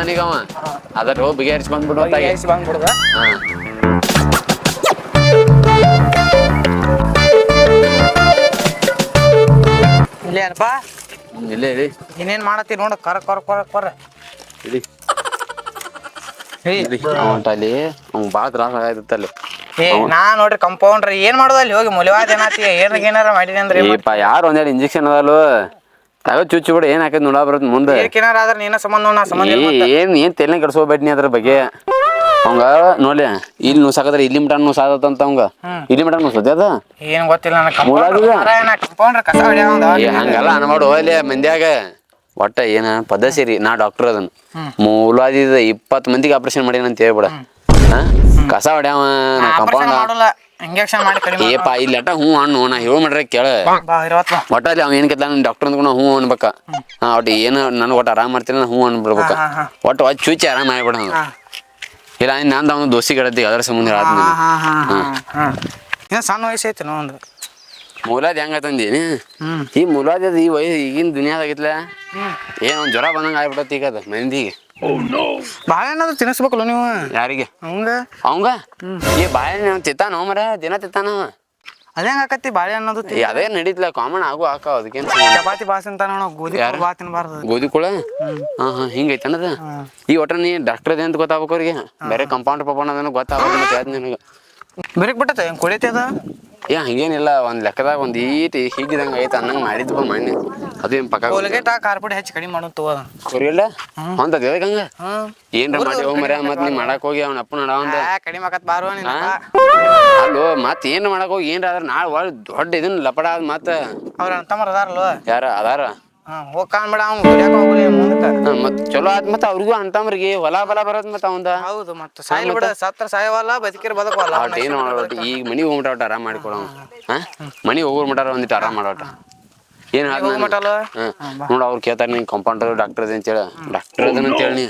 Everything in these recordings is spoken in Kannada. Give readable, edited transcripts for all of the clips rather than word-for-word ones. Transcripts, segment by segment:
ಅದಾನೀಗ ಅವ ಅದ್ರ ಬಗೆಹರಿಸಿ ಬಂದ್ಬಿಡು ಬಂದ್ಬಿಡುದ ಹಾ ಇಲ್ಲೇ ಅಲ್ಪ ಇಲ್ಲೇ ಇಡಿ ಇನ್ನೇನ್ ಮಾಡತ್ತಿ ನೋಡ ಕರ ಕರ ಕರ ಕರ ಇಡಿ ಅವಂಟಲ್ಲಿ ಅವ್ನ್ ಬಾಳ ತ್ರಾಸ ಆಗತ್ತಲ್ಲಿ ನಾ ನೋಡ್ರಿ ಕಂಪೌಂಡ್ರಿ ಏನ್ ಮಾಡೋದಲ್ಲಿ ಹೋಗಿ ಮುಲಿವಾದ ಏನತಿ ಏನಾರ ಮಾಡಿನಿ ಅಂದ್ರೆ ಯಾರು ಒಂದೆರಡು ಇಂಜೆಕ್ಷನ್ ಅದಲ್ಲು ತಗೋ ಚುಚ್ಚಿ ಬಿಡು ಏನ್ ಹಾಕದ್ ನೋಡ ಬರತ್ ಮುಂದೆ ಏನಾರ ಆದ್ರೆ ನೀನ ಸಂಬಂಧ ನಾ ಸಂಬಂಧ ಏನ್ ತೆಲೆ ಕೆಡ್ಸ್ಕೋಬೇಡ್ನಿ ಅದ್ರ ಬಗ್ಗೆ ಅವಂಗ ನೋಡ್ಲಿ ಇಲ್ಲಿ ನುಸಾಕದ್ರ ಇಲ್ಲಿ ಮಿಟ ನುಸಾದತ್ ಅವಂಗ ಇಲ್ಲಿ ಮಿಟ ನುಸತ್ತೆ ಅದ ಏನ್ ಗೊತ್ತಿಲ್ಲ ಕಂಪೌಂಡ್ರ ಕಸ ಹಂಗಲ್ಲ ಅನ್ಮಾಡು ಅಲ್ಲಿ ಮಂದ್ಯಾಗ ಒಟ್ಟ ಏನ ಪದ್ಧತಿ ನಾ ಡಾಕ್ಟರ್ ಅದನ್ ಮೂಲವಾದಿ 20 ಮಂದಿಗೆ ಆಪರೇಷನ್ ಮಾಡ್ಯಾನ ಅಂತ ಹೇಳ್ಬಿಡ ಕಸ ಹೊಡ್ಯಾವ ಕಂಪೌಂಡ್ ಇಂಜೆಕ್ಷನ್ ಮಾಡಿ ಕಡಿಮೆ ಏಪಾ ಇಲ್ಲಟ ಹ್ಞೂ ಅಣ್ಣು ನಾ ಹೇಳ ಮಾಡ್ರೆ ಕೇಳ ಒಟ್ಟಲ್ಲಿ ಅವ್ ಏನ್ ಕೆತ್ತ ಡಾಕ್ಟರ್ ಅಂದ್ಕೊಂಡು ಹ್ಞೂ ಅನ್ಬೇಕ ಒಟ್ಟು ಏನು ನನ್ಗೆ ಒಟ್ಟು ಆರಾಮ್ ಮಾಡ್ತೀನಿ ಹ್ಞೂ ಅನ್ಬಿಡ್ಬೇಕ ಒಟ್ಟು ಒಟ್ಟು ಚೂಚಿ ಆರಾಮ್ ಆಗ್ಬಿಡ ಇಲ್ಲ ನಂದು ಅವನು ದೋಸ್ತಿ ಗಿಡದ್ದಿ ಅದರ ಸಂಬಂಧ ಸಣ್ಣ ವಯಸ್ಸು ಐತಿ ಒಂದು ಮೂಲದ್ ಹೆಂಗತಂದೀನಿ ಈ ಮೂಲದ ಈ ವಯಸ್ಸು ಈಗಿನ ದುನಿಯಾದಾಗಿತ್ಲ ಏನ್ ಒಂದ್ ಜ್ವರ ಬಂದಂಗ ಆಗ್ಬಿಟ್ಟತ್ ಈಗ ಅದ ಮಂದಿಗೆ ಬಾಳೆಹಣ್ಣು ತಿನ್ನಿಸ್ಬೇಕಲ್ಲ ನೀವು ಯಾರಿಗೆ ಅವಂಗ ಈ ಬಾಳೆಹಣ್ಣು ತಿತ್ತಾನ ಮರ ದಿನ ತಿತ್ತಾನ ಅದೇ ಹೆಂಗ ಆಕತಿ ಬಾಳೆಹಣ್ಣದು ಅದೇ ನಡೀತ್ಲ ಕಾಮನ್ ಆಗು ಹಾಕಾವ ಅದಕ್ಕೇನ್ ಚಪಾತಿ ಬಾಸ್ ಅಂತ ಗೋಧಿ ಬಾ ತಿನ್ಬಾರ್ದು ಗೋಧಿ ಕುಳ ಹಾ ಹಿಂಗೈತೆ ಅನ್ನದ ಈ ಒಟ್ಟ ನೀ ಡಾಕ್ಟರ್ ಅದೇ ಅಂತ ಗೊತ್ತಾಗ್ಬೇಕು ಅವ್ರಿಗೆ ಬೇರೆ ಕಂಪೌಂಡರ್ ಪಪೌಂಡ್ ಅದನ್ನ ಗೊತ್ತಾಗ ನಿನಗೆ ಬೆರಕ್ ಬಿಟ್ಟತೆ ಹೆಂಗ್ ಕೊಡೈತಿ ಅದ ಹಂಗೇನಿಲ್ಲ ಒಂದ್ ಲೆಕ್ಕದಾಗ ಒಂದ್ ಈಟ್ ಹೀಗಿದಂಗ ಐತೆ ಅನ್ನಂಗ ಮಾಡಿದ್ವ ಮಣ್ಣೆ ಅದು ಏನ್ ಪಕ್ಕ ಕಾರ್ಪೊರೇಟ್ ಹೆಚ್ಚು ಕಡಿಮೆ ಮಾಡೋದು ಕೊರಿಯಲ್ಲ ಅಂತ ದೇವಕಂಗ ಏನ್ರ ಮಾಡಿ ಹೋಗ್ ಮರ ಮತ್ ನೀ ಮಾಡಕ್ ಹೋಗಿ ಅವ್ನ ಅಪ್ಪ ನಡಾವಂದ ಕಡಿಮೆ ಆಕತ್ ಬಾರೋ ಅಲ್ಲೋ ಮತ್ ಏನ್ ಮಾಡಕ್ ಹೋಗಿ ಏನ್ರ ಅದ್ರ ನಾಳೆ ಒಳ್ ದೊಡ್ಡ ಇದನ್ ಲಪಡ ಆದ್ ಮತ್ತ ಅವ್ರ ಅಂತಮ್ಮರ್ ಅದಾರಲ್ವ ಯಾರ ಅದಾರ ಹೋಗ್ ಕಾಣ್ಬೇಡ ಅವ್ನು ಮತ್ ಚಲೋ ಆದ್ ಮತ್ತ ಅವ್ರಿಗೂ ಅಂತಮ್ರಿಗೆ ಹೊಲ ಬಲ ಬರೋದ್ ಮತ್ತ ಅವಂದ ಹೌದು ಮತ್ತ ಸಾಯಿಲ್ ಬಿಡ ಸತ್ರ ಸಾಯವಲ್ಲ ಬದುಕಿರ್ ಬದುಕವಲ್ಲ ಏನ್ ಮಾಡೋಟ ಈಗ ಮನಿ ಹೋಗ್ಬಿಟ್ಟ ಆರಾಮ್ ಮಾಡ್ಕೊಳ ಮನಿ ಹೋಗ್ರ ಮಟಾರ ಒಂದಿಟ್ಟು ಆರಾಮ್ ಮಾಡೋಟ ಏನ್ ನೋಡ ಅವ್ರು ಕೇಳ್ತಾರ ನೀನ್ ಕಂಪೌಂಡರ್ ಡಾಕ್ಟರ್ ಅದ ಅಂತೇಳ ಡಾಕ್ಟರ್ ಅದನ್ ಅಂತ ಹೇಳಿ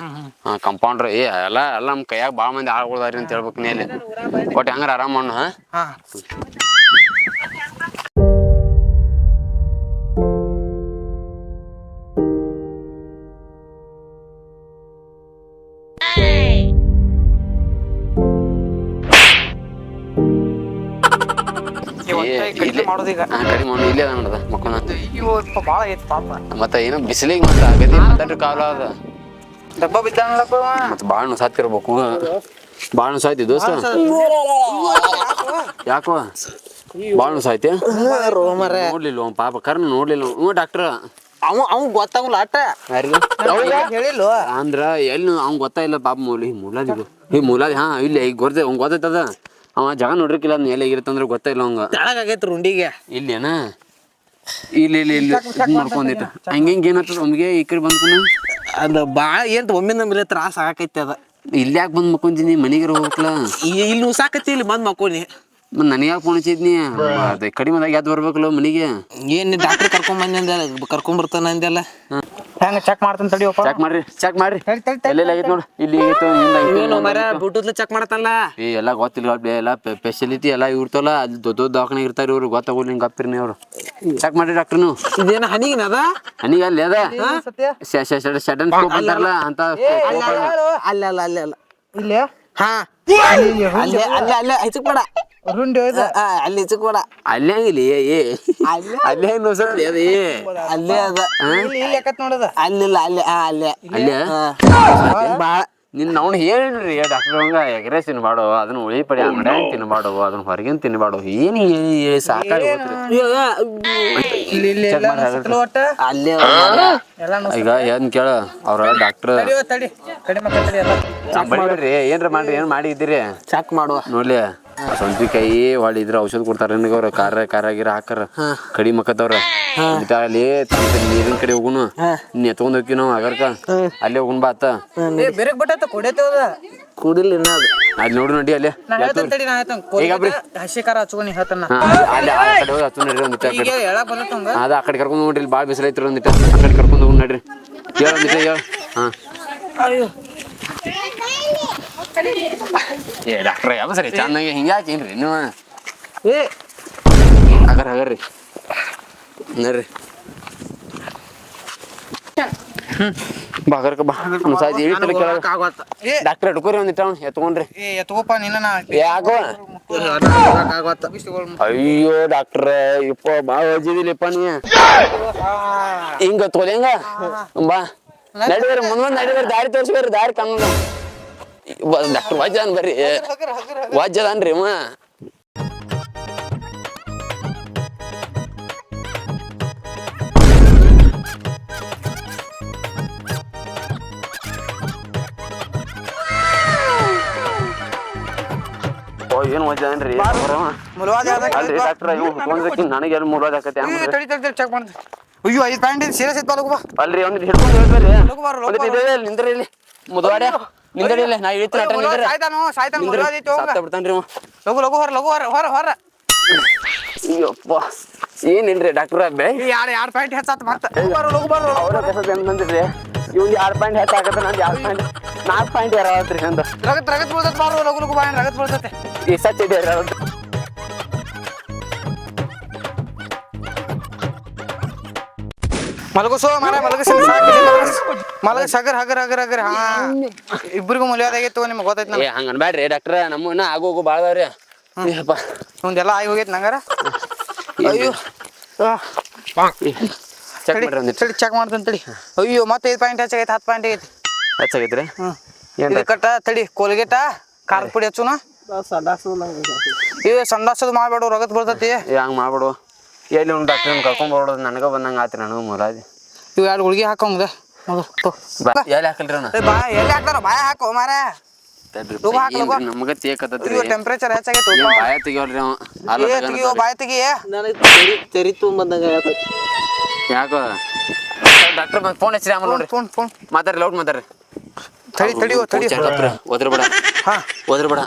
ಕಂಪೌಂಡರ್ ಎಲ್ಲ ನಮ್ ಕೈಯಾಗ ಬಾಳ ಮಂದಿ ಆಳ್ಕೊಳ್ದಾರಿ ಅಂತ ಹೇಳ್ಬೇಕು ನೀಲಿ ಒಟ್ಟು ಹೆಂಗಾರ ಆರಾಮ್ ಮಾಡು ಇಲ್ಲೇ ಅದ ನೋಡದ ಮಕ್ಕಳ ಮತ್ತ ಏನೋ ಬಿಸಿಲಿಗೆ ಮತ್ತ ಆಗದಿ ಮತ್ತ ಕಾಲ ಅದ ಡಬ್ಬ ಬಿದ್ದಾನಲ್ಲಪ್ಪ ಮತ್ತ ಬಾಳ ನುಸಾತಿರ್ಬೇಕು ಬಾಳ ನುಸಾಯ್ತಿ ದೋಸ್ತ ಯಾಕೋ ಬಾಳ ನುಸಾಯ್ತಿ ನೋಡ್ಲಿಲ್ಲ ಪಾಪ ಕರ್ನ ನೋಡ್ಲಿಲ್ಲ ಡಾಕ್ಟರ್ ಅವ್ ಗೊತ್ತಾಗಲ್ಲ ಆಟ ಹೇಳಿಲ್ಲ ಅಂದ್ರ ಎಲ್ಲಿ ಅವ್ನ್ ಗೊತ್ತಾಯಿಲ್ಲ ಪಾಪ ಮೂಲದ ಮೂಲದ ಹಾ ಇಲ್ಲ ಈಗ ಗೊತ್ತೈತೆ ಅವ್ನ್ ಗೊತ್ತೈತದ ಅವ ಜಾಗ ನೋಡ್ರಿಕಿಲ್ಲ ಅದ್ನ ಎಲ್ಲ ಇರುತ್ತಂದ್ರೆ ಗೊತ್ತಾಯಿಲ್ಲ ಅವಂಗ ಆಗೈತಿ ರುಂಡಿಗೆ ಇಲ್ಲೇನ ಇಲ್ಲಿ ಮಾಡ್ಕೊಂಡಿತ್ತು ಹಂಗೆ ಏನತ್ತದ ಒಮ್ಗೆ ಈ ಕಡೆ ಬಂದ್ಕೊಂಡು ಅದು ಭಾಳ ಏನು ಒಮ್ಮಿಂದ ಮೇಲೆ ತ್ರಾಸ ಆಗೈತಿ ಅದ ಇಲ್ಲಿ ಯಾಕೆ ಬಂದು ಮಕ್ಕೊಂತೀನಿ ಮನೆಗೆ ಹೋಗ್ಲಾ ಇಲ್ಲಿ ಸಾಕತಿ ಇಲ್ಲಿ ಬಂದು ಮಕ್ಕೋನಿ ನನಗೆ ಯಾಕೆ ಫೋನ್ ಹಚ್ಚಿದ್ನಿ ಅದೇ ಕಡಿಮೆದಾಗ ಯಾವ್ದು ಬರ್ಬೇಕಲ್ಲ ಮನೆಗೆ ಏನು ಡಾಕ್ಟ್ರ್ ಕರ್ಕೊಂಬರ್ತಾನ ಅಂದೆಲ್ಲ ಹೆಂಗೆ ಚೆಕ್ ಮಾಡ್ತಾನೆ ತಡಿಯಪ್ಪ ಚೆಕ್ ಮಾಡ್ರಿ ಎಲ್ಲೆಲ್ಲ ಆಗೈತೆ ನೋಡಿ ಇಲ್ಲಿ ಬ್ಲೂಟೂತ್ ಚೆಕ್ ಮಾಡತ್ತಲ್ಲ ಎಲ್ಲ ಗೊತ್ತಿಲ್ಲ ಎಲ್ಲ ಫೆಸಿಲಿಟಿ ಎಲ್ಲ ಇರ್ತಲ್ಲ ಅಲ್ಲಿ ದೊಡ್ಡ ದವಾಖಾನೆ ಇರ್ತಾರೆ ಇವ್ರು ಗೊತ್ತಾಗೋಲ್ಲ ಹಿಂಗೆ ಗಪ್ಪಿರ್ನಿ ಅವ್ರು ಚೆಕ್ ಮಾಡ್ರಿ ಡಾಕ್ಟರ್ ನೀವು ಇದೇನ ಹನಿಗಿನ ಅದ ಹನಿಗೆ ಅಲ್ಲಿ ಅದ ಸಡನ್ ಸ್ಕೋಪ್ ಅಂತಾರಲ್ಲ ಅಂತ ಅಲ್ಲ ಇಲ್ಲೇ ಹಾ ಅಲ್ಲೇ ಹೆಚ್ಚಕ್ ಬೇಡ ರುಂಡಿ ಅಲ್ಲಿ ಹೆಚ್ಚಕ್ ಬೇಡ ಅಲ್ಲೇ ಇಲ್ಲಿ ಅಲ್ಲೇ ನೋಸತ್ಲಿ ಅದೇ ಅಲ್ಲೇ ಅದ ನೋಡದ ಅಲ್ಲಿಲ್ಲ ಅಲ್ಲೇ ಭಾಳ ನಿನ್ನ ಅವ್ನು ಹೇಳ್ರಿ ಡಾಕ್ಟರ್ ಅವಂಗ ಎಗ್ರೆಸ್ ತಿನ್ಬಾಡು ಅದನ್ನ ಉಳಿಪಡಿ ಅಂಗಡಿ ತಿನ್ಬಾಡು ಅದನ್ನ ಹೊರಗಿನ ತಿನ್ಬಾಡು ಏನು ಹೇಳಿ ಸಾಕಾಗಿ ಈಗ ಏನ್ ಕೇಳ ಅವ್ರ ಡಾಕ್ಟರ್ ಏನ್ರ ಮಾಡ್ರಿ ಏನ್ ಮಾಡಿ ಇದ್ದೀರಿ ಚೆಕ್ ಮಾಡುವ ನೋಡ್ಲಿ ಸೌಂತಿಕಾಯಿ ಹೊಳ್ಳಿ ಇದ್ರ ಔಷಧ ಕೊಡ್ತಾರ ನನಗೆ ಅವ್ರ ಖಾರ ಗಿರ ಹಾಕಾರ ಕಡಿ ಮಕ್ಕತ್ತವ್ರ ಅಲ್ಲಿ ನೀರಿನ ಕಡೆ ಹೋಗುನು ನೀ ಎತ್ಕೊಂಡ್ ಹೋಗಿ ನಾವು ಆಗರ್ಕ ಅಲ್ಲಿ ಹೋಗುನ್ ಬಾತ ಬೇರೆ ಬಟ್ಟ ಕೊಡೇತದ ಕುಡಿಲ್ಲ ಇನ್ನ ಅಲ್ಲಿ ನೋಡು ನೋಡಿ ಅಲ್ಲಿ ಹಸಿಕಾರ ಹಚ್ಕೊಂಡಿ ಹೇಳ್ತಾನ ಅಲ್ಲಿ ಆ ಕಡೆ ಹೋಗಿ ಹಚ್ಚು ನಡ್ರಿ ಒಂದಿಟ್ಟ ಅದ ಆ ಕಡೆ ಕರ್ಕೊಂಡ್ ನೋಡ್ರಿ ಭಾಳ ಬಿಸಿಲು ಐತ್ರಿ ಒಂದಿಟ್ಟ ಆ ಕಡೆ ಕರ್ಕೊಂಡ್ ಹೋಗಿ ನಡ್ರಿ ಹೇಳ ಒಂದಿಟ್ಟ ಹೇಳ ಡಾಕ್ಟ್ರ ಯಾವ ಸರಿ ಚೆನ್ನಾಗಿ ಹಿಂಗೆ ಹಾಕೇನ್ರಿ ನೀವು ಹಗರ್ರಿ ನಡ್ರಿ ಬಾಗರ್ಕ ಬಾ ಮಸಾಜ್ ಇಳಿತಿಲ್ಲ ಕೆಳಗ ಡಾಕ್ಟರ್ ಹಿಡ್ಕೋರಿ ಒಂದಿಟ್ಟ ಎತ್ಕೊಂಡ್ರಿ ಎತ್ಕೋಪ ನಿನ್ನ ಯಾಕೋ ಅಯ್ಯೋ ಡಾಕ್ಟ್ರ ಇಪ್ಪ ಬಾಳ ಓದಿದಿಲ್ಲಪ್ಪ ನೀ ಹಿಂಗ ತೋಲಿ ಹೆಂಗ ಬಾ ನಡಿಬೇರಿ ಮುಂದ್ ನಡಿಬೇರಿ ದಾರಿ ತೋರಿಸ್ಬೇರಿ ದಾರಿ ಕಮ್ಮ ಡಾಕ್ಟರ್ ವಾಜ್ಯನ್ ಬರ್ರಿ ವಾಜ್ಯದನ್ರಿ ಅವ ಏನ್ ವಜ್ಜನ್ರಿ ಅಲ್ರಿ ಡಾಕ್ಟರ್ ಇವ್ ನನಗೆ ಎಲ್ಲಿ ಮುಲಾಜ್ ಆಕತಿ ಚೆಕ್ ಮಾಡ್ತೀನಿ ಅಯ್ಯೋ 5 ಪಾಯಿಂಟ್ ಸೀರಿಯಸ್ ಐತ್ ಬಾ ಅಲ್ರಿ ಒಂದ್ ಹಿಡ್ಕೊಂಡು ಹೇಳ್ಬೇರಿ ನಿಂದ್ರಿ ಇಲ್ಲಿ ಮುದವಾಡ ನಿಂದಡಿ ಇಲ್ಲ ನಾ ಇಳಿತೀನಿ ಸಾಯ್ತಾನ ಬಿಡ್ತಾನ್ರಿ ಹೊರ ಅಯ್ಯಪ್ಪ ಏನಿಲ್ರಿ ಡಾಕ್ಟ್ರ ಎರಡು ಪಾಯಿಂಟ್ ಹೆಚ್ಚಾತ್ ಮತ್ತೆ ಬಂದಿರ್ರಿ ಇವ್ನು 2 ಪಾಯಿಂಟ್ ಹೆಚ್ಚಾಗತ್ತ ನಂದು 2 ಪಾಯಿಂಟ್ 4 ಪಾಯಿಂಟ್ ಯಾರಾವತ್ರಿ ನಂದು ರಗತ್ ಬೀಳ್ತೈತೆ ಬಾರು ಲಗು ಬಾಯ್ ರಗತ್ ಬೀಳ್ತೈತೆ ಈ ಸಚ್ಚಿದೆ ಮಲಗಸೋ ಮಾರ ಮಲಗ ಸಗರ್ ಹಗರ್ ಹಾ ಇಬ್ಬರಿಗೂ ಮುಲಿಯೋದಾಗೈತು ನಿಮ್ಗೆ ಗೊತ್ತೈತಿ ಹಂಗ ಅನ್ಬ್ಯಾಡ್ರಿ ಡಾಕ್ಟ್ರ ನಮ್ಮ ಇನ್ನ ಆಗೋಗು ಭಾಳ ಅದಾವ್ರಿ ಒಂದೆಲ್ಲ ಆಗಿ ಹೋಗೈತಿ ನಂಗಾರ ಅಯ್ಯೋ ಚೆಕ್ ಮಾಡ್ತೇನೆ ತಡಿ ಅಯ್ಯೋ ಮತ್ತೆ 5 ಪಾಯಿಂಟ್ ಹೆಚ್ಚಾಗೈತಿ 10 ಪಾಯಿಂಟ್ ಆಗೈತಿ ಹೆಚ್ಚಾಗೈತ್ರಿ ಇದು ಕಟ್ಟ ತಡಿ ಕೋಲ್ಗೇಟ ಖಾರದ ಪುಡಿ ಹಚ್ಚುನ ಇವ ಸಂಡಾಸದು ಮಾಡ್ಬೇಡು ರಗತ್ ಬರ್ತೈತಿ ಹಂಗ ಮಾಡ್ಬೇಡು ಎಲ್ಲಿ ಒಂದು ಡಾಕ್ಟರ್ ಕರ್ಕೊಂಡ್ ಬರೋದು ನನಗ ಬಂದಂಗ ಆತ್ರಿ ನನಗ ಮುಲಾಜಿ ಇವ್ 2 ಗುಳಿಗೆ ಹಾಕೋಂಗ ಎಲ್ಲಿ ಹಾಕಲ್ರಿ ಬಾ ಎಲ್ಲಿ ಹಾಕ್ತಾರ ಬಾಯ ಹಾಕೋ ಮಾರ ನಮಗ ತೇಕತ್ರಿ ಟೆಂಪರೇಚರ್ ಹೆಚ್ಚಾಗೈತಿ ಬಾಯ ತೆಗಿಯೋಲ್ರಿ ತೆಗಿಯೋ ಬಾಯ ತೆಗಿಯ ತೆರಿ ತುಂಬಂದಾಗ ಯಾಕ ಡಾಕ್ಟರ್ ಫೋನ್ ಹಚ್ಚಿರಿ ಆಮೇಲೆ ನೋಡ್ರಿ ಫೋನ್ ಮಾತಾಡ್ರಿ ಲೌಡ್ ಮಾತಾಡ್ರಿ ತಡಿ ಓದ್ರಬೇಡ ಓದ್ರಬೇಡ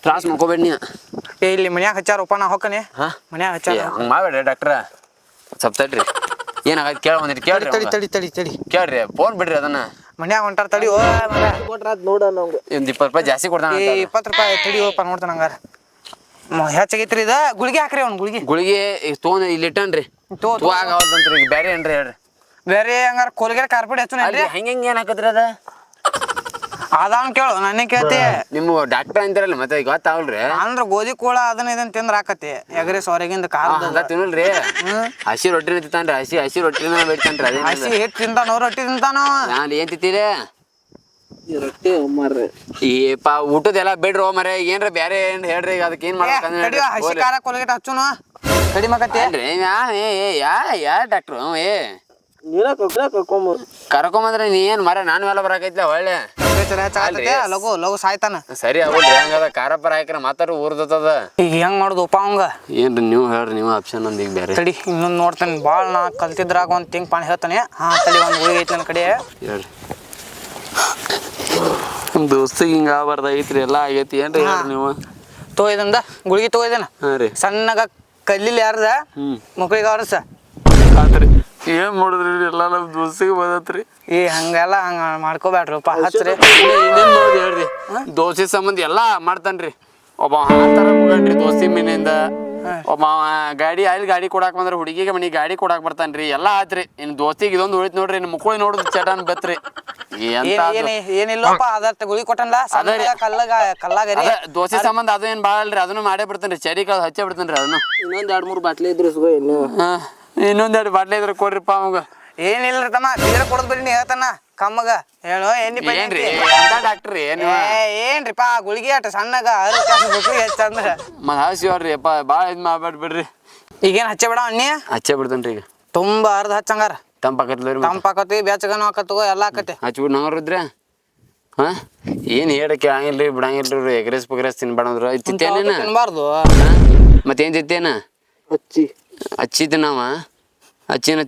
ತ್ರಾಸ್ ಮಾಡ್ಕೋಬೇಡ ನೀ ಇಲ್ಲಿ ಮನ್ಯಾಗ ಹಚ್ಚಾರಪ್ಪ ನಾ ಹೊಕ್ಕನೆ ಮನ್ಯಾಗ ಹಚ್ಚಾರ ಹಂಗ ಮಾಡ್ಬೇಡ್ರಿ ಡಾಕ್ಟ್ರ ಸ್ವಲ್ಪ ತಡ್ರಿ ಏನಾಗೈತಿ ಕೇಳ ಬಂದಿರಿ ಕೇಳ್ರಿ ತಡಿ ಕೇಳ್ರಿ ಫೋನ್ ಬಿಡ್ರಿ ಅದನ್ನ ಮನ್ಯಾಗ ಹೊಂಟಾರ ತಡಿ ನೋಡ ನಮ್ಗೆ ಒಂದ್ 20 ರೂಪಾಯಿ ಜಾಸ್ತಿ ಕೊಡ್ತಾನ 20 ರೂಪಾಯಿ ತಡಿಯೋಪ್ಪ ನೋಡ್ತಾನ ಹಂಗಾರ ಹೆಚ್ಚಾಗೈತ್ರಿ ಇದ ಗುಳಿಗೆ ಹಾಕ್ರಿ ಅವ್ನು ಗುಳಿಗೆ ತೊಗೊಂಡ್ ಇಲ್ಲಿ ಇಟ್ಟನ್ರಿ ಆಗವಲ್ದಂತ್ರಿ ಈಗ ಬೇರೆ ಏನ್ರಿ ಹೇಳ್ರಿ ಬೇರೆ ಹಂಗಾರ ಕೋಲ್ಗೇಟ್ ಕಾರ್ಪೆಟ್ ಹೆಚ್ಚು ಹೆಂಗ ಏನ್ ಹಾಕತ್ರಿ ಅದ ಅದಾವನ್ ಕೇಳು ನನ್ನ ಕೇಳ್ತಿ ನಿಮ್ಮ ಡಾಕ್ಟರ್ ಅಂತಾರಲ್ಲ ಮತ್ತೆ ಗೊತ್ತಾವಲ್ರಿ ಅಂದ್ರ ಗೋಧಿ ಕೋಳ ಅದನ್ನ ಇದನ್ನ ತಿಂದ್ರ ಆಕತಿ ಎಗ್ರೆಸ್ ಹೊರಗಿಂದ ಖಾರ ತಿನ್ನಲ್ರಿ ಹಸಿ ರೊಟ್ಟಿನ ತಿಂತಾನ್ರಿ ಹಸಿ ರೊಟ್ಟಿನ ಬೇಡ್ತಾನ್ರಿ ಅದೇ ಹಸಿ ಹಿಟ್ಟು ತಿಂತಾನೋ ರೊಟ್ಟಿ ತಿಂತಾನೋ ನಾನು ಏನ್ ತಿಂತೀರಿ ರೊಟ್ಟಿ ಮಾರ್ರಿ ಏಪ ಊಟದೆಲ್ಲ ಬೇಡ್ರಿ ಮರ ಏನ್ರ ಬೇರೆ ಏನ್ ಹೇಳ್ರಿ ಅದಕ್ಕೆ ಏನ್ ಮಾಡ್ಬೇಕ ಹಸಿ ಖಾರ ಕೋಲ್ಗೇಟ್ ಹಚ್ಚುನು ಕಡಿಮೆ ಆಕತಿ ಯಾ ಡಾಕ್ಟ್ರು ನೀನ ಕರ್ಕೊಂಬರ್ ಕರ್ಕೊಂಬಂದ್ರೆ ನೀ ಏನ್ ಮರ ನಾನು ಎಲ್ಲ ಬರಾಕೈತ್ಲ ಒಳ್ಳೆ ಲಗು ಸಾಯ್ತಾನ ಸರಿ ಆಗೋಲ್ರಿ ಹೆಂಗದ ಖಾರಪರ ಹಾಕ್ರ ಮಾತಾಡ್ರಿ ಊರ್ದತದ ಈಗ ಹೆಂಗ್ ಮಾಡುದಪ್ಪ ಅವಂಗ ಏನ್ರಿ ನೀವು ಹೇಳ್ರಿ ನೀವು ಆಪ್ಷನ್ ಒಂದ್ ಈಗ ಬೇರೆ ತಡಿ ಇನ್ನೊಂದ್ ನೋಡ್ತಾನೆ ಬಾಳ ನಾ ಕಲ್ತಿದ್ರಾಗ ಒಂದ್ ತಿಂಗ್ ಪಾಣಿ ಹೇಳ್ತಾನೆ ತಡಿ ಒಂದ್ ಗುಳಿಗೆ ಐತಿ ನನ್ನ ಕಡೆ ಹೇಳ್ರಿ ದೋಸ್ತಿಗೆ ಹಿಂಗ ಆಗಬಾರ್ದಾಗೈತ್ರಿ ಎಲ್ಲ ಆಗೈತಿ ಏನ್ರಿ ಹೇಳ್ರಿ ನೀವು ಇದರಿಂದ ಗುಳಿಗೆ ತಗೋದೇನ ಸಣ್ಣಗ ಕಲ್ಲಿಲ್ ಯಾರ್ದ ಮಕ್ಳಿಗೆ ಅವ್ರಸ ಆತ್ರಿ ಏನ್ ಮಾಡುದ್ರಿ ಎಲ್ಲ ನಮ್ ದೋಸ್ತಿಗೆ ಬಂದತ್ರಿ ಹಂಗೆಲ್ಲ ಹಂಗ ಮಾಡ್ಕೋಬ್ಯಾಡ್ರಪ್ಪ ಹಚ್ರಿ ಇನ್ನೇನ್ ಮಾಡೋದು ಹೇಳ್ರಿ ದೋಸೆ ಸಂಬಂಧ ಎಲ್ಲಾ ಮಾಡ್ತಾನ್ರಿ ಒಬ್ಬ ಹಾತರ ಹೋಗನ್ರಿ ದೋಸ್ತಿ ಮನೆಯಿಂದ ಒಬ್ಬ ಗಾಡಿ ಕೊಡಾಕ್ ಬಂದ್ರ ಹುಡುಗಿಗೆ ಮನಿ ಗಾಡಿ ಕೊಡಾಕ್ ಬರ್ತಾನ್ರಿ ಎಲ್ಲಾ ಆತ್ರಿ ಇನ್ ದೋಸ್ತಿಗೆ ಇದೊಂದು ಉಳಿತ್ ನೋಡ್ರಿ ಇನ್ ಮುಕ್ಕಳಿ ನೋಡುದು ಚಟನ್ ಬೆತ್ರಿ ಏನಿಲ್ಲಪ್ಪ ಅದರ್ತ ಗುಳಿ ಕೊಟ್ಟನ್ಲ ಕಲ್ಲಾಗ ದೋಸೆ ಸಂಬಂಧ ಅದು ಏನ್ ಬಾಳ ಅಲ್ರಿ ಅದನ್ನು ಮಾಡೇ ಬಿಡ್ತಾನ್ರಿ ಚಡಿ ಕಾಳು ಹಚ್ಚೇ ಬಿಡ್ತಾನ್ರಿ ಅದನ್ನು ಇನ್ನೊಂದ್ 2-3 ಬಾಟ್ಲಿ ಇದ್ರು ಸುಗ ಇನ್ನೊಂದೆರಡು ಬಾಟ್ಲಿ ಇದ್ರ ಕೊಡ್ರಿಪ್ಪ ಅವಾಗ ಏನಿಲ್ರಿ ತಮ್ಮ ಬೀರ ಕೊಡದ್ ಬಿಡಿ ನೀ ಹೇಳ್ತಾನ ಕಮ್ಮಗ ಹೇಳು ಏನ್ರಿ ಡಾಕ್ಟ್ರಿ ಏನ್ರಿಪ್ಪ ಗುಳಿಗೆ ಅಟ ಸಣ್ಣಗ ಹೆಚ್ಚಂದ್ರ ಮತ್ ಹಸಿವ್ರಿ ಅಪ್ಪ ಬಾಳ ಇದ್ ಮಾಡ್ಬೇಡ್ ಬಿಡ್ರಿ ಈಗೇನ್ ಹಚ್ಚೆ ಬಿಡ ಅಣ್ಣಿ ಹಚ್ಚೇ ಬಿಡ್ತೇನ್ರಿ ಈಗ ತುಂಬಾ ಅರ್ಧ ಹಚ್ಚಂಗಾರ ತಂಪಾಕತಿ ಬೆಚ್ಚಗನು ಹಾಕತ್ಗೋ ಎಲ್ಲ ಹಾಕತಿ ಹಚ್ಬಿಡ್ ನಂಗ್ರಿದ್ರೆ ಹಾ ಏನ್ ಹೇಳಕ್ಕೆ ಹಂಗಿಲ್ರಿ ಬಿಡಂಗಿಲ್ರಿ ಎಗ್ರೆಸ್ ಪಗ್ರೆಸ್ ತಿನ್ಬೇಡಂದ್ರ ತಿತ್ತೇನೇನ ತಿನ್ಬಾರ್ದು ಮತ್ತೇನ್ ತಿತ್ತೇನ ಹಚ್ಚಿದ್ದ ನಾವ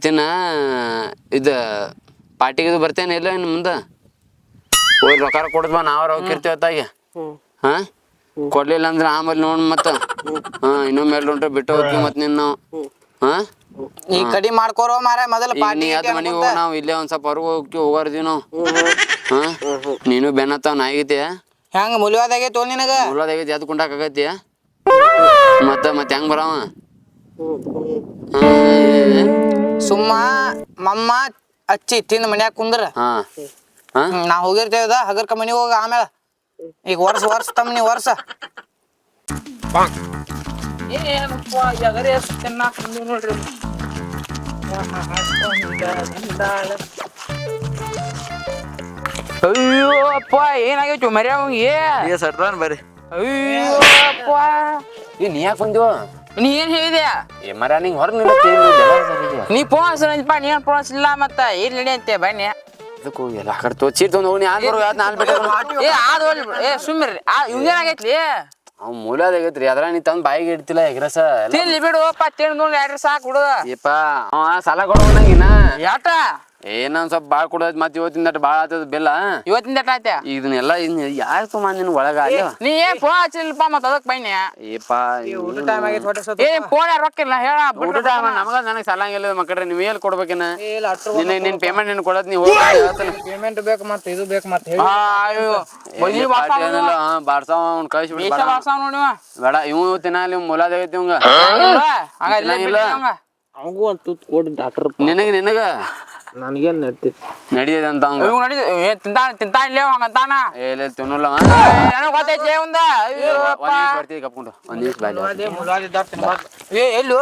ತಿನ್ನ ಇದು ಪಾರ್ಟಿಗೆ ಬರ್ತೇನೆ ಇಲ್ಲ ಇನ್ನು ಮುಂದೆ ಹೋಗಿ ರೊಕ್ಕ ಕೊಡದ್ ಬಾ ನಾವ್ ಹೋಗಿರ್ತೀವಿ ಹೊತ್ತಾಗಿ ಹಾ ಕೊಡ್ಲಿಲ್ಲ ಅಂದ್ರೆ ಆಮೇಲೆ ನೋಡ್ ಮತ್ತ ಇನ್ನೊಮ್ಮೆ ಮೇಲೆ ಹೊಂಟ್ರೆ ಬಿಟ್ಟು ಹೋಗ್ತೀವಿ ಮತ್ ನಿನ್ನ ನಾವು ಈ ಕಡಿ ಮಾಡ್ಕೋರೋ ಮಾರ ಮೊದಲ ಪಾರ್ಟಿ ಮನೆಗೆ ಹೋಗ ನಾವು ಇಲ್ಲೇ ಒಂದ್ ಸ್ವಲ್ಪ ಹೊರಗೆ ಹೋಗಾರ್ದೀವಿ ನಾವು ನೀನು ಬೆನ್ನತ್ತಾವ ನಾಯಿಗೈತಿ ಹೆಂಗ ಮುಲಿವಾದಾಗೈತಿ ನಿನಗ ಮುಲಾದಾಗೈತಿ ಎದ್ ಕುಂಡಾಕೈತಿ ಮತ್ತ ಹೆಂಗ್ ಬರವ ಸುಮ್ಮ ಮಮ್ಮ ಹಚ್ಚಿ ತಿಂದ ಮನ್ಯಾಗ ಕುಂದ್ರ ಹಾ ಹಾ ನಾ ಹೋಗಿರ್ತೇವದ ಹಗರ್ಕ ಮನಿ ಹೋಗ ಆಮೇಲೆ ಈಗ ವರ್ಷ ತಮ್ಮ ನೀ ವರ್ಷ ನೋಡ್ರಿ ಅಯ್ಯೋ ಅಪ್ಪ ಏನಾಗೈತಿ ಮರ್ಯ ಅವ್ನಿಗೆ ಸಟ್ರಾನ್ ಬರ್ರಿ ಅಯ್ಯೋ ಅಪ್ಪ ನೀ ಯಾಕೆ ಬಂದಿವ ನೀ ಏನ್ ಹೇಳಿದೆ ಏ ಮರ ನಿಂಗೆ ಹೊರ ನಿಲ್ಲ ನೀ ಫೋನ್ ಹಚ್ಚಪ್ಪ ನೀ ಏನ್ ಫೋನ್ ಹಚ್ಚಿಲ್ಲ ಮತ್ತ ಇಲ್ಲಿ ನಡಿ ಅಂತೆ ಬನ್ನಿ ಅದಕ್ಕೆ ಎಲ್ಲ ಕಡೆ ಚೀಟ್ ತೊಗೊಂಡು ಹೋಗಿ ಯಾರು ಬರೋ ಯಾರು ನಾನು ಬಿಟ್ಟೆ ಏ ಆದ್ ಹೋಗ್ಲಿ ಬಿಡು. ಏ ಸುಮ್ಮಿರ್ರಿ ಇವ್ಗೇನಾಗೈತ್ಲಿ ಅವ್ನು ಮೂಲಾದಾಗೈತ್ರಿ ಅದ್ರ ನೀ ತಂದು ಬಾಯಿಗೆ ಇಡ್ತಿಲ್ಲ ಎಗ್ರಸ ತಿನ್ಲಿ ಬಿಡು ಅಪ್ಪ ತಿಂದು ಎರಡು ಸಾಕು ಬಿಡು ಏಪ್ಪ ಅವ ಸಾಲ ಕೊಡೋ ನಂಗಿನ ಯಾಟ ಏನೊಂದ್ ಸ್ವಲ್ಪ ಭಾಳ ಕೊಡೋದ್ ಮತ್ತೆ ಇವತ್ತಿನ ಭಾಳ ಆತದ ಬೆಲ್ಲ ಇವತ್ತಿನ ದಟ್ಟ ಆಯ್ತ ಇದನ್ನೆಲ್ಲ ಯಾರು ತೊಗೊಂಡ್ ನಿನ್ ಒಳಗ ಅಲ್ಲೇ ನೀ ಏನ್ ಫೋನ್ ಹಚ್ಚಿಲ್ಲಪ್ಪ ಮತ್ತ ಅದಕ್ ಬನ್ನಿ ಏಪ್ಪ ಊಟ ಟೈಮ್ ಆಗೈತೆ ಹೊಟ್ಟೆ ಸತ್ತು ಏ ಫೋನ್ ಯಾರು ರೊಕ್ಕಿಲ್ಲ ಹೇಳ ಊಟ ನಮಗ ನನಗೆ ಸಾಲಂಗಿಲ್ಲ ಮಕ್ಕಳ್ರೆ ನೀವು ಎಲ್ಲಿ ಕೊಡ್ಬೇಕೇನ ಇಲ್ಲ ಅಟ್ರು ನಿನ್ನ ಪೇಮೆಂಟ್ ನೀನು ಕೊಡೋದ್ ನೀವು ಪೇಮೆಂಟ್ ಬೇಕು ಮತ್ತೆ ಇದು ಬೇಕು ಮತ್ತೆ ಬಾರ್ಸಾವ ಅವ್ನು ಕಳಿಸ್ಬಿಡಿ ನೋಡಿವ ಬೇಡ ಇವ್ ತಿನ್ನಲಿ ಮೂಲಾದಾಗೈತಿ ಇವಂಗ ಅವಂಗೂ ಒಂದು ತುತ್ತು ಕೊಡಿ ಡಾಕ್ಟರ್ ನಿನಗ ನನಗೇನು ನಡ್ತೈತಿ ನಡಿಯದ ಅಂತ ಅವಂಗ ತಿಂತಾನ ಹಂಗಂತಾನ ಎಲ್ಲ ತಿನ್ನಲ್ಲ ನನಗ್ ಗೊತ್ತೈತಿ ಒಂದ ಬರ್ತೀವಿ ಕಪ್ಕೊಂಡು ಒಂದ್ ನಿಮಿಷ ಬಾಯ್ಲಿ ಏ ಎಲ್ಲು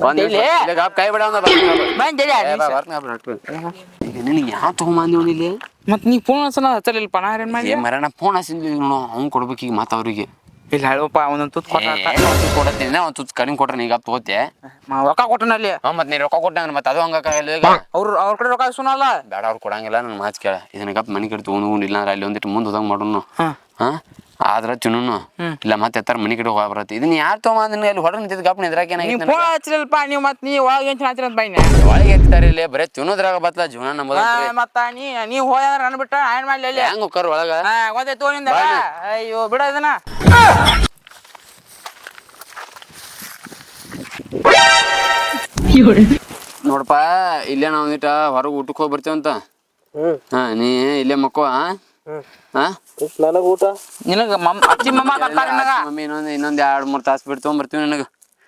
ಒಂದ್ ನಿಮಿಷ ಕೈ ಬಿಡ ಈಗ ನಿನಗೆ ಯಾವ ತಗೊಂಬಂದಿವ್ ಇಲ್ಲಿ ಮತ್ ನೀ ಫೋನ್ ಹಚ್ಚಲ್ಲ ಹಚ್ಚಲಿಲ್ಪ ನಾ ಏನ್ ಮಾಡಿ ಏ ಮರಣ ಫೋನ್ ಹಚ್ಚಿದ್ವಿ ನೋಡು ಅವ್ನು ಕೊಡ್ಬೇಕು ಈಗ ಮಾತು ಅವ್ರಿಗೆ ಇಲ್ಲ ಹೇಳಪ್ಪ ಒಂದೊಂದು ತುತ್ತು ಕೊಟ್ಟ ಕೊಡತ್ತೀನಿ ಒಂದು ತುತ್ತು ಕಡಿಮೆ ಕೊಟ್ರೆ ನೀಗ ತಗೋತೆ ರೊಕ್ಕ ಕೊಟ್ಟನಲ್ಲಿ ಮತ್ತೆ ನೀ ರೊಕ್ಕ ಕೊಟ್ಟಂಗ ಮತ್ತೆ ಅದು ಹಂಗಾಗಲ್ಲ ಈಗ ಅವ್ರ ಕಡೆ ರೊಕ್ಕ ಸುನಲ್ಲ ಬೇಡ ಅವ್ರು ಕೊಡಂಗಿಲ್ಲ ನನ್ನ ಮಾತು ಕೇಳ ಇದನ್ನ ಗಪ್ ಮನೆ ಕಡೆ ತೊಗೊಂಡು ಇಲ್ಲ ಅಂದ್ರೆ ಅಲ್ಲಿ ಒಂದಿಟ್ಟು ಮುಂದೆ ಹೋದಂಗೆ ಮಾಡೋನು ಹಾ ಆದ್ರ ತಿನ್ನು ಇಲ್ಲ ಮತ್ತೆ ಎತ್ತಾರ ಮನೆ ಕಡೆ ಹೋಗ ಬರತ್ತೆ ಇದನ್ನ ಯಾರು ತೊಗೊಂಡ್ ಅಲ್ಲಿ ಹೊರ ನಿಂತಿದ್ ಗಪ್ ನಿದ್ರಾಕ ನೀವ್ ಏನಾಗಿತ್ತು ಫೋನ್ ಹಚ್ಚಲಿಲ್ಪ ನೀವು ಮತ್ ನೀ ಒಳಗೆ ಏನ್ ಚೆನ್ನಾಗಿರ ಬೈನ ಒಳಗೆ ಎತ್ತಾರೆ ಇಲ್ಲಿ ಬರೇ ತಿನ್ನೋದ್ರಾಗ ಬತ್ತಲ್ಲ ಜೀವನ ನಮ್ಮದ ಮತ್ತ ನೀವ್ ಹೋದ್ರೆ ನನ್ ಬಿಟ್ಟ ಏನ್ ಮಾಡ್ಲಿ ಅಲ್ಲಿ ಹೆಂಗ್ ಹೋಗ್ತಾರ ಒಳಗ ಗೊತ್ತಾಯ್ತು ತೋನಿಂದ ಅಯ್ಯೋ ಬಿಡ ಇದನ್ನ ನೋಡಪ್ಪ ಇಲ್ಲೇ ನಾವು ಒಂದಿಟ ಹೊರಗೆ ಊಟಕ್ಕೆ ಹೋಗಿ ಬರ್ತೇವಂತ ಹಾ ನೀ ಇಲ್ಲೇ ಮಕ್ಕೋ ಹಾ ನನಗೆ ಊಟ ನಿನಗ ಅಜ್ಜಿ ಮಮ್ಮ ಬರ್ತಾರ ನಿನಗ ಮಮ್ಮಿ ಇನ್ನೊಂದ್ 2-3 ತಾಸು ಬಿಟ್ಟು ತೊಗೊಂಬರ್ತೀವಿ ನನಗ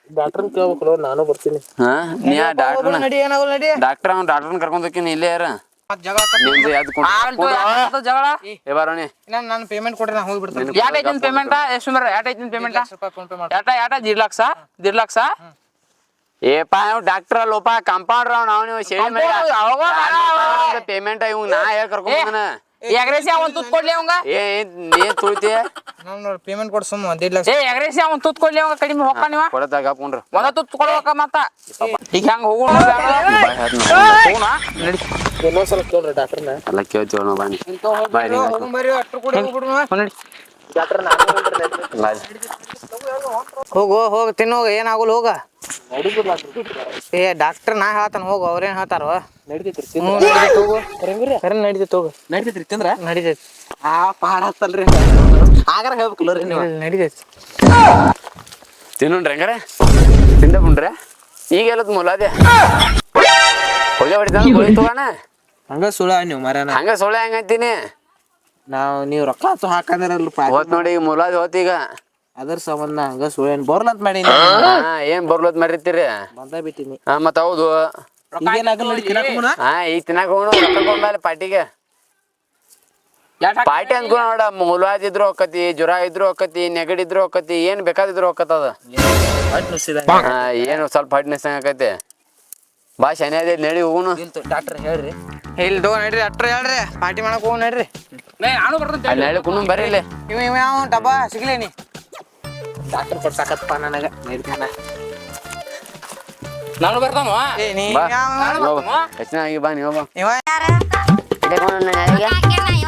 ಡಾಕ್ಟರ್ನ ಕೇಳ್ಬೇಕಲ್ಲ ನಾನು ಬರ್ತೀನಿ ಹಾ ನೀ ಡಾಕ್ಟರ್ ನಡಿ ಏನಾಗಲ್ಲ ನಡಿ ಡಾಕ್ಟರ್ನ ಕರ್ಕೊಂಡ್ ಹೋಗ್ತೀನಿ ಇಲ್ಲೇ ಯಾರ ಮತ್ ಜಗಳ ನಿಮ್ದು ಯಾವ್ದು ಜಗಳ ಏ ಬಾರೋಣಿ ನಾನು ಪೇಮೆಂಟ್ ಕೊಡ್ರಿ ನಾ ಹೋಗ್ಬಿಡ್ತೀನಿ ಯಾಟ್ ಐತಿನ ಪೇಮೆಂಟ್ ಎಷ್ಟು ಸುಮಾರು ಯಾಟ್ ಐತಿನ ಪೇಮೆಂಟ್ ರೂಪಾಯಿ ಫೋನ್ ಪೇ ಮಾಡಿ ಯಾಟ 1.5 ಲಕ್ಷ ಏಪ ಇವ್ ಡಾಕ್ಟರ್ ಅಲ್ಲೋಪ ಕಂಪೌಂಡ್ರ್ ನಾವು ನೀವು ಪೇಮೆಂಟ್ ಇವ್ ನಾ ಹೇಳಿ ಕರ್ಕೊಂಡ್ ಎಗ್ರೆಸಿ ಒಂದ್ ತುತ್ ಕೊಡ್ಲಿ ಅವಂಗ ಏನ್ ತುಳಿತಿ ನಾನು ಪೇಮೆಂಟ್ ಕೊಡ್ ಸುಮ್ಮ 1.5 ಲಕ್ಷ ಎಗ್ರೆಸಿ ಒಂದ್ ತುತ್ ಕೊಡ್ಲಿ ಅವಂಗ ಕಡಿಮೆ ಹೊಕ್ಕ ನೀವ ಕೊಡದಾಗ ಹಾಕೊಂಡ್ರ ಒಂದ ತುತ್ ಕೊಡ್ಬೇಕ ಮತ್ತ ಈಗ ಹೆಂಗ ಹೋಗೋಣ ನಡಿ ಇನ್ನೊಂದ್ಸಲ ಕೇಳ್ರಿ ಡಾಕ್ಟರ್ನ ಎಲ್ಲ ಕೇಳ್ತೀವ ನಾವು ಬಾಣಿ ಬಾಯ್ ಹೋಗ್ಬರ್ರಿ ಅಟ್ರು ಕೂಡ ಹೋಗ್ಬಿಡು ನಡಿ ಡಾಕ್ಟರ್ ನಾನು ಹೋಗ ತಿನ್ನೋಗ ಏನಾಗಲ್ಲ ಹೋಗ ಏ ಡಾಕ್ಟರ್ ನಾ ಹೇಳ್ತಾನ ಹೋಗು ಅವ್ರೇನ್ ಹೇಳ್ತಾರ ನಡಿತೈತ್ರಿ ಹೋಗು ನಡಿತೈತಿ ಹೋಗು ನಡಿತೈತ್ರಿ ತಿಂದ್ರ ನಡಿತೈತಿ ಪಾಡ ಹತ್ತಲ್ರಿ ಆಗಾರ ಹೇಳ್ಬೇಕಲ್ಲ ರೀ ನೀವು ನಡಿತೈತಿ ತಿನ್ನೋಣ್ರಿ ಹಂಗಾರ ತಿಂದ ಬಿಡ್ರೆ ಈಗ ಎಲ್ಲದ್ ಮುಲಾದೆ ಹೊಗೆ ಹೊಡಿತಾನ ತಗೋಣ ಹಂಗ ಸುಳ ನೀವು ಮರ್ಯಾನ ಹಂಗ ಸೊಳ್ಳೆ ಹೆಂಗಂತೀನಿ ನೀವು ರೊಕ್ಕ ಹಾಕಂದ್ರಲ್ಪ ಹೋತ್ ನೋಡಿ ಈಗ ಮುಲಾದಿ ಹೋತ್ ಈಗ ಅದ್ರ ಸಂಬಂಧ ಹಂಗ ಸುಳ ಏನ್ ಬರ್ಲಂತ ಮಾಡಿ ಏನ್ ಬರ್ಲೋದ್ ಮಾಡಿರ್ತೀರಿ ಬಂದ ಬಿಟ್ಟಿನಿ ಹಾ ಮತ್ ಹೌದು ಈಗೇನಾಗಲ್ಲ ನೋಡಿ ತಿನ್ನಕ ಹಾ ಈಗ ತಿನ್ನಾಕ ಹೋಗೋಣ ಪಾರ್ಟಿಗೆ ಪಾರ್ಟಿ ಅಂದ್ಕೊ ನೋಡ ಮುಲಾದ್ ಇದ್ರು ಹೋಕತಿ ಜ್ವರ ಇದ್ರು ಹೋಕತಿ ನೆಗಡಿದ್ರು ಹೋಕತಿ ಏನ್ ಬೇಕಾದಿದ್ರು ಹೋಕತ್ತದ ಹಾ ಏನು ಸ್ವಲ್ಪ ಹಡ್ನೆಸ್ ಆಕತಿ ಬಾ ಶನಿ ಅದೇ ನಡಿ ಹೋಗುನು ಡಾಕ್ಟರ್ ಹೇಳ್ರಿ ಇಲ್ಲಿ ತಗೋ ನಡ್ರಿ ಅಟ್ರ ಹೇಳ್ರಿ ಪಾರ್ಟಿ ಮಾಡಕ್ ಹೋಗ್ ನಡ್ರಿ ನಾನು ಬರ್ತೀನಿ ಅಲ್ಲಿ ನಡಿ ಕುಣ್ಣು ಬರ್ರಿ ಇಲ್ಲಿ ಇವ ಯಾವ ಡಬ್ಬ ಸಿಗ್ಲೇನಿ ಡಾಕ್ಟರ್ ಕೊಡ್ಸಾಕತ್ತಪ್ಪ ನನಗ ನೈರ್ಗಾನ ನಾನು ಬರ್ತಾನ ಏ ನೀ ಬಾ ಯಾವ ಹೋಗು. ಹೆಚ್ಚಿನ ಆಗಿ ಬಾ ನೀವು ಬಾ ಇವ ಇಲ್ಲೇ ಕುಂಡ್ರು, ನಾನು ಯಾರಿಗೆ?